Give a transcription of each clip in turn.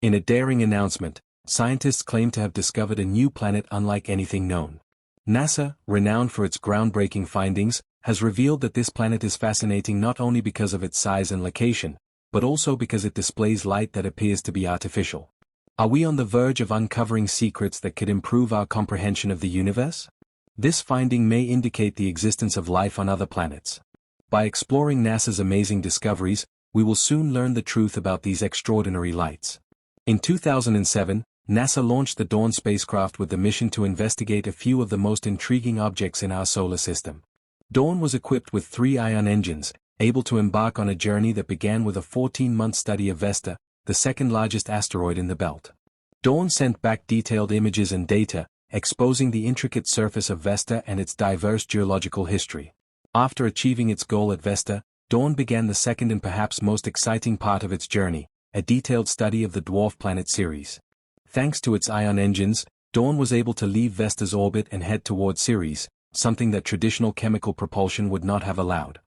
In a daring announcement, scientists claim to have discovered a new planet unlike anything known. NASA, renowned for its groundbreaking findings, has revealed that this planet is fascinating not only because of its size and location, but also because it displays light that appears to be artificial. Are we on the verge of uncovering secrets that could improve our comprehension of the universe? This finding may indicate the existence of life on other planets. By exploring NASA's amazing discoveries, we will soon learn the truth about these extraordinary lights. In 2007, NASA launched the Dawn spacecraft with the mission to investigate a few of the most intriguing objects in our solar system. Dawn was equipped with 3 ion engines, able to embark on a journey that began with a 14-month study of Vesta, the second-largest asteroid in the belt. Dawn sent back detailed images and data, exposing the intricate surface of Vesta and its diverse geological history. After achieving its goal at Vesta, Dawn began the second and perhaps most exciting part of its journey, a detailed study of the dwarf planet Ceres. Thanks to its ion engines, Dawn was able to leave Vesta's orbit and head toward Ceres, something that traditional chemical propulsion would not have allowed.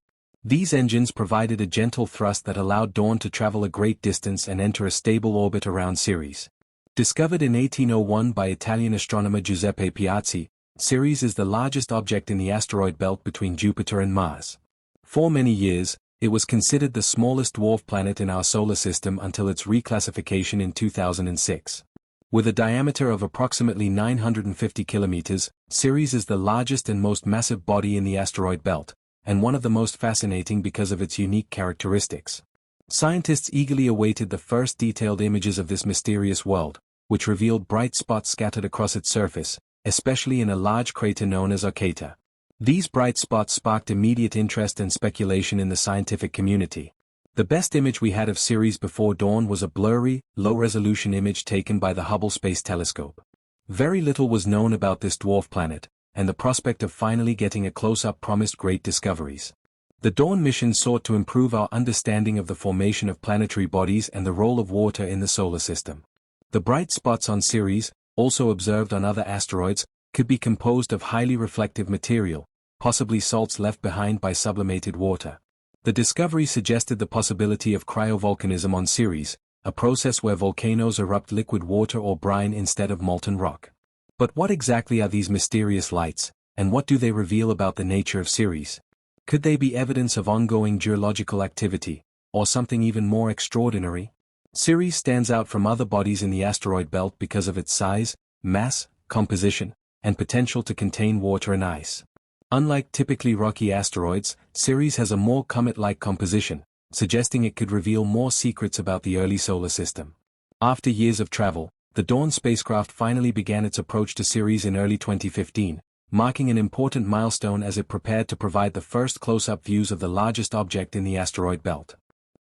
These engines provided a gentle thrust that allowed Dawn to travel a great distance and enter a stable orbit around Ceres. Discovered in 1801 by Italian astronomer Giuseppe Piazzi, Ceres is the largest object in the asteroid belt between Jupiter and Mars. For many years, it was considered the smallest dwarf planet in our solar system until its reclassification in 2006. With a diameter of approximately 950 kilometers, Ceres is the largest and most massive body in the asteroid belt, and one of the most fascinating because of its unique characteristics. Scientists eagerly awaited the first detailed images of this mysterious world, which revealed bright spots scattered across its surface, especially in a large crater known as Arcata. These bright spots sparked immediate interest and speculation in the scientific community. The best image we had of Ceres before dawn was a blurry, low-resolution image taken by the Hubble Space Telescope. Very little was known about this dwarf planet, and the prospect of finally getting a close-up promised great discoveries. The Dawn mission sought to improve our understanding of the formation of planetary bodies and the role of water in the solar system. The bright spots on Ceres, also observed on other asteroids, could be composed of highly reflective material, possibly salts left behind by sublimated water. The discovery suggested the possibility of cryovolcanism on Ceres, a process where volcanoes erupt liquid water or brine instead of molten rock. But what exactly are these mysterious lights, and what do they reveal about the nature of Ceres? Could they be evidence of ongoing geological activity, or something even more extraordinary? Ceres stands out from other bodies in the asteroid belt because of its size, mass, composition, and potential to contain water and ice. Unlike typically rocky asteroids, Ceres has a more comet-like composition, suggesting it could reveal more secrets about the early solar system. After years of travel, the Dawn spacecraft finally began its approach to Ceres in early 2015, marking an important milestone as it prepared to provide the first close-up views of the largest object in the asteroid belt.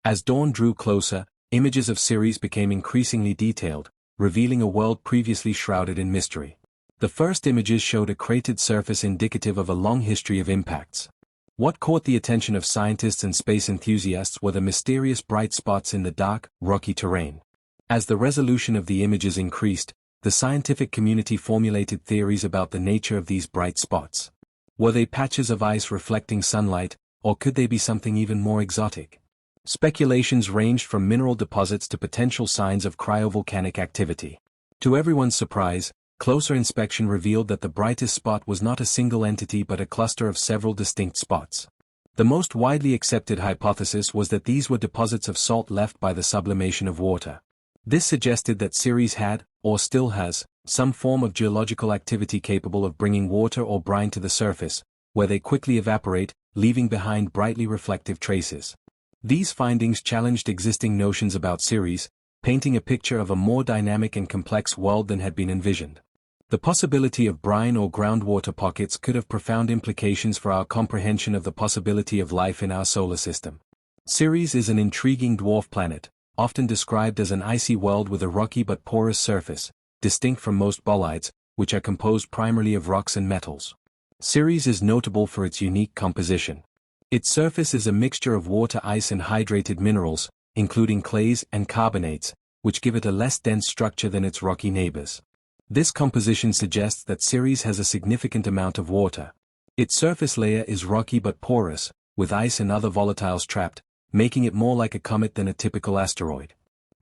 As Dawn drew closer, images of Ceres became increasingly detailed, revealing a world previously shrouded in mystery. The first images showed a cratered surface indicative of a long history of impacts. What caught the attention of scientists and space enthusiasts were the mysterious bright spots in the dark, rocky terrain. As the resolution of the images increased, the scientific community formulated theories about the nature of these bright spots. Were they patches of ice reflecting sunlight, or could they be something even more exotic? Speculations ranged from mineral deposits to potential signs of cryovolcanic activity. To everyone's surprise, closer inspection revealed that the brightest spot was not a single entity but a cluster of several distinct spots. The most widely accepted hypothesis was that these were deposits of salt left by the sublimation of water. This suggested that Ceres had, or still has, some form of geological activity capable of bringing water or brine to the surface, where they quickly evaporate, leaving behind brightly reflective traces. These findings challenged existing notions about Ceres, painting a picture of a more dynamic and complex world than had been envisioned. The possibility of brine or groundwater pockets could have profound implications for our comprehension of the possibility of life in our solar system. Ceres is an intriguing dwarf planet, often described as an icy world with a rocky but porous surface, distinct from most bolides, which are composed primarily of rocks and metals. Ceres is notable for its unique composition. Its surface is a mixture of water, ice and hydrated minerals, including clays and carbonates, which give it a less dense structure than its rocky neighbors. This composition suggests that Ceres has a significant amount of water. Its surface layer is rocky but porous, with ice and other volatiles trapped, making it more like a comet than a typical asteroid.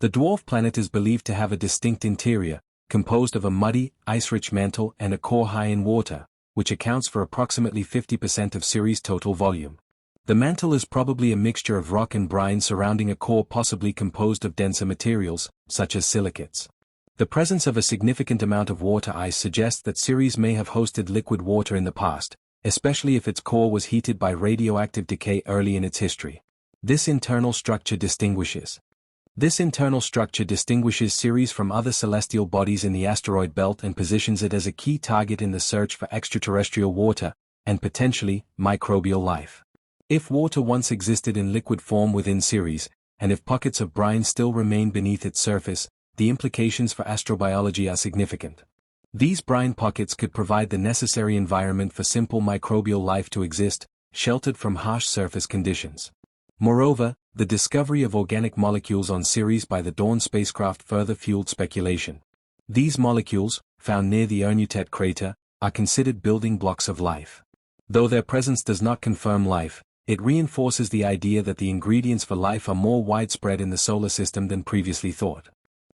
The dwarf planet is believed to have a distinct interior, composed of a muddy, ice-rich mantle and a core high in water, which accounts for approximately 50% of Ceres' total volume. The mantle is probably a mixture of rock and brine surrounding a core possibly composed of denser materials, such as silicates. The presence of a significant amount of water ice suggests that Ceres may have hosted liquid water in the past, especially if its core was heated by radioactive decay early in its history. This internal structure distinguishes Ceres from other celestial bodies in the asteroid belt and positions it as a key target in the search for extraterrestrial water, and potentially, microbial life. If water once existed in liquid form within Ceres, and if pockets of brine still remain beneath its surface, the implications for astrobiology are significant. These brine pockets could provide the necessary environment for simple microbial life to exist, sheltered from harsh surface conditions. Moreover, the discovery of organic molecules on Ceres by the Dawn spacecraft further fueled speculation. These molecules, found near the Ernutet crater, are considered building blocks of life. Though their presence does not confirm life, it reinforces the idea that the ingredients for life are more widespread in the solar system than previously thought.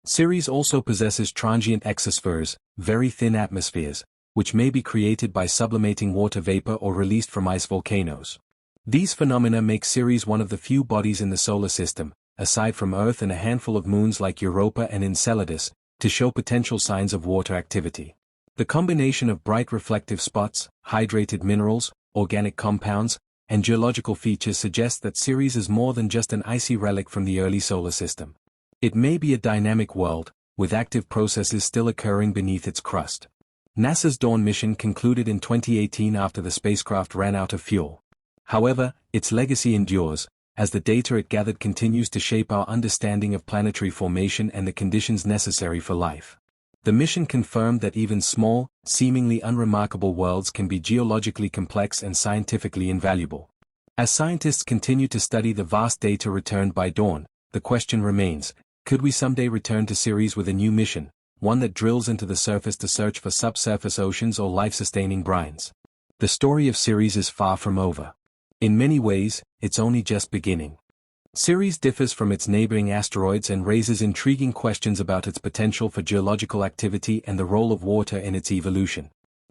Ceres also possesses transient exospheres, very thin atmospheres, which may be created by sublimating water vapor or released from ice volcanoes. These phenomena make Ceres one of the few bodies in the solar system, aside from Earth and a handful of moons like Europa and Enceladus, to show potential signs of water activity. The combination of bright reflective spots, hydrated minerals, organic compounds, and geological features suggests that Ceres is more than just an icy relic from the early solar system. It may be a dynamic world, with active processes still occurring beneath its crust. NASA's Dawn mission concluded in 2018 after the spacecraft ran out of fuel. However, its legacy endures, as the data it gathered continues to shape our understanding of planetary formation and the conditions necessary for life. The mission confirmed that even small, seemingly unremarkable worlds can be geologically complex and scientifically invaluable. As scientists continue to study the vast data returned by Dawn, the question remains, could we someday return to Ceres with a new mission, one that drills into the surface to search for subsurface oceans or life-sustaining brines? The story of Ceres is far from over. In many ways, it's only just beginning. Ceres differs from its neighboring asteroids and raises intriguing questions about its potential for geological activity and the role of water in its evolution.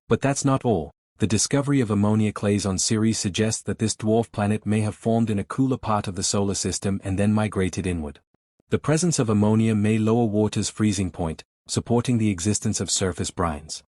But that's not all. The discovery of ammonia clays on Ceres suggests that this dwarf planet may have formed in a cooler part of the solar system and then migrated inward. The presence of ammonia may lower water's freezing point, supporting the existence of surface brines.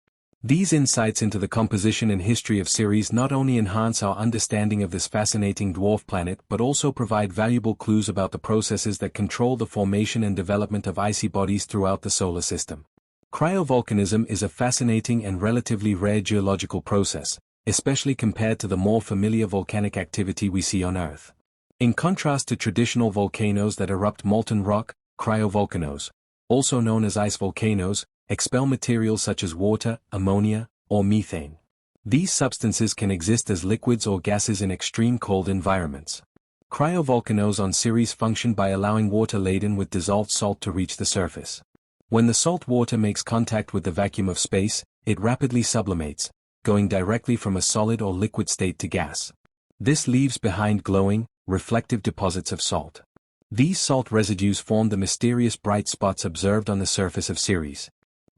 These insights into the composition and history of Ceres not only enhance our understanding of this fascinating dwarf planet but also provide valuable clues about the processes that control the formation and development of icy bodies throughout the solar system. Cryovolcanism is a fascinating and relatively rare geological process, especially compared to the more familiar volcanic activity we see on Earth. In contrast to traditional volcanoes that erupt molten rock, cryovolcanoes, also known as ice volcanoes, expel materials such as water, ammonia, or methane. These substances can exist as liquids or gases in extreme cold environments. Cryovolcanoes on Ceres function by allowing water laden with dissolved salt to reach the surface. When the salt water makes contact with the vacuum of space, it rapidly sublimates, going directly from a solid or liquid state to gas. This leaves behind glowing, reflective deposits of salt. These salt residues form the mysterious bright spots observed on the surface of Ceres.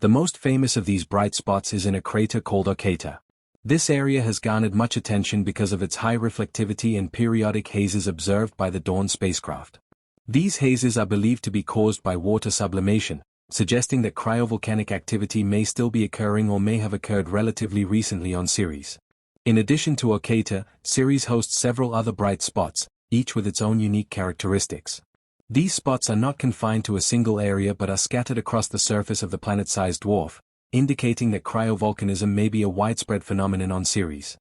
The most famous of these bright spots is in a crater called Orcata. This area has garnered much attention because of its high reflectivity and periodic hazes observed by the Dawn spacecraft. These hazes are believed to be caused by water sublimation, suggesting that cryovolcanic activity may still be occurring or may have occurred relatively recently on Ceres. In addition to Orcata, Ceres hosts several other bright spots, each with its own unique characteristics. These spots are not confined to a single area but are scattered across the surface of the planet-sized dwarf, indicating that cryovolcanism may be a widespread phenomenon on Ceres.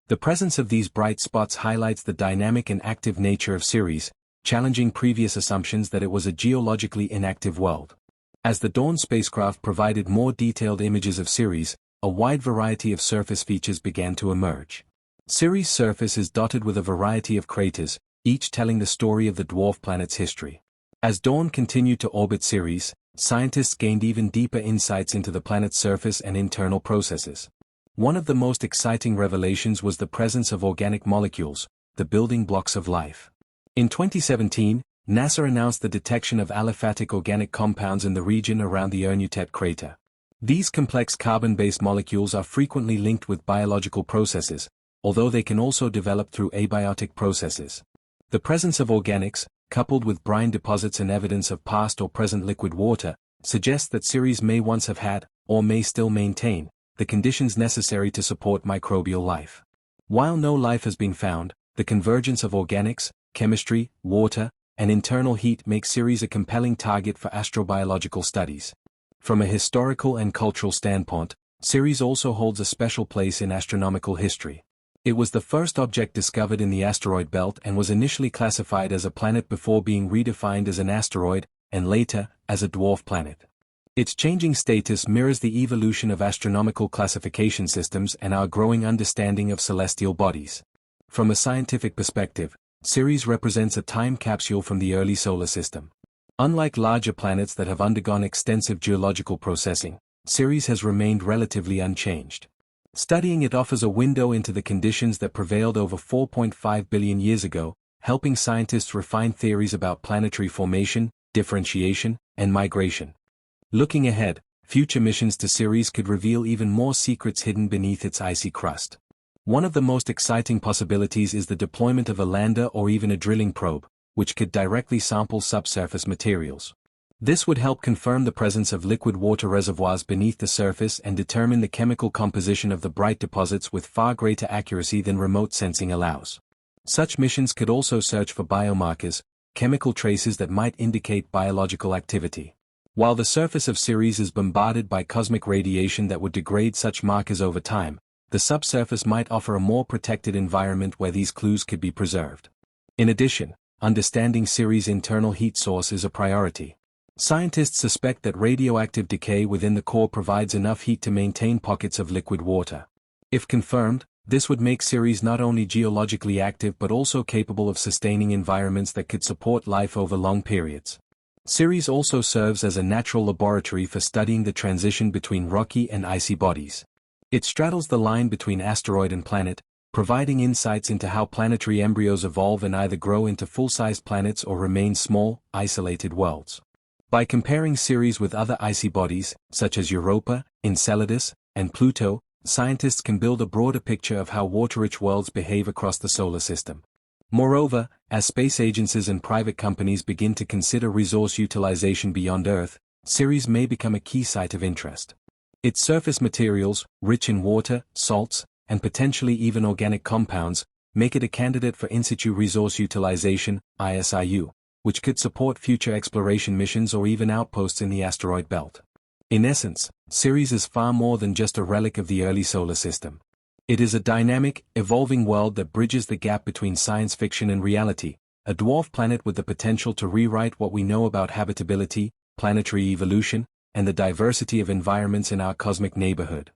The presence of these bright spots highlights the dynamic and active nature of Ceres, challenging previous assumptions that it was a geologically inactive world. As the Dawn spacecraft provided more detailed images of Ceres, a wide variety of surface features began to emerge. Ceres' surface is dotted with a variety of craters, each telling the story of the dwarf planet's history. As Dawn continued to orbit Ceres, scientists gained even deeper insights into the planet's surface and internal processes. One of the most exciting revelations was the presence of organic molecules, the building blocks of life. In 2017, NASA announced the detection of aliphatic organic compounds in the region around the Erneutet crater. These complex carbon-based molecules are frequently linked with biological processes, although they can also develop through abiotic processes. The presence of organics, coupled with brine deposits and evidence of past or present liquid water, suggests that Ceres may once have had, or may still maintain, the conditions necessary to support microbial life. While no life has been found, the convergence of organics, chemistry, water, and internal heat makes Ceres a compelling target for astrobiological studies. From a historical and cultural standpoint, Ceres also holds a special place in astronomical history. It was the first object discovered in the asteroid belt and was initially classified as a planet before being redefined as an asteroid, and later, as a dwarf planet. Its changing status mirrors the evolution of astronomical classification systems and our growing understanding of celestial bodies. From a scientific perspective, Ceres represents a time capsule from the early solar system. Unlike larger planets that have undergone extensive geological processing, Ceres has remained relatively unchanged. Studying it offers a window into the conditions that prevailed over 4.5 billion years ago, helping scientists refine theories about planetary formation, differentiation, and migration. Looking ahead, future missions to Ceres could reveal even more secrets hidden beneath its icy crust. One of the most exciting possibilities is the deployment of a lander or even a drilling probe, which could directly sample subsurface materials. This would help confirm the presence of liquid water reservoirs beneath the surface and determine the chemical composition of the bright deposits with far greater accuracy than remote sensing allows. Such missions could also search for biomarkers, chemical traces that might indicate biological activity. While the surface of Ceres is bombarded by cosmic radiation that would degrade such markers over time, the subsurface might offer a more protected environment where these clues could be preserved. In addition, understanding Ceres' internal heat source is a priority. Scientists suspect that radioactive decay within the core provides enough heat to maintain pockets of liquid water. If confirmed, this would make Ceres not only geologically active but also capable of sustaining environments that could support life over long periods. Ceres also serves as a natural laboratory for studying the transition between rocky and icy bodies. It straddles the line between asteroid and planet, providing insights into how planetary embryos evolve and either grow into full-sized planets or remain small, isolated worlds. By comparing Ceres with other icy bodies, such as Europa, Enceladus, and Pluto, scientists can build a broader picture of how water-rich worlds behave across the solar system. Moreover, as space agencies and private companies begin to consider resource utilization beyond Earth, Ceres may become a key site of interest. Its surface materials, rich in water, salts, and potentially even organic compounds, make it a candidate for in situ resource utilization, ISIU, which could support future exploration missions or even outposts in the asteroid belt. In essence, Ceres is far more than just a relic of the early solar system. It is a dynamic, evolving world that bridges the gap between science fiction and reality, a dwarf planet with the potential to rewrite what we know about habitability, planetary evolution, and the diversity of environments in our cosmic neighborhood.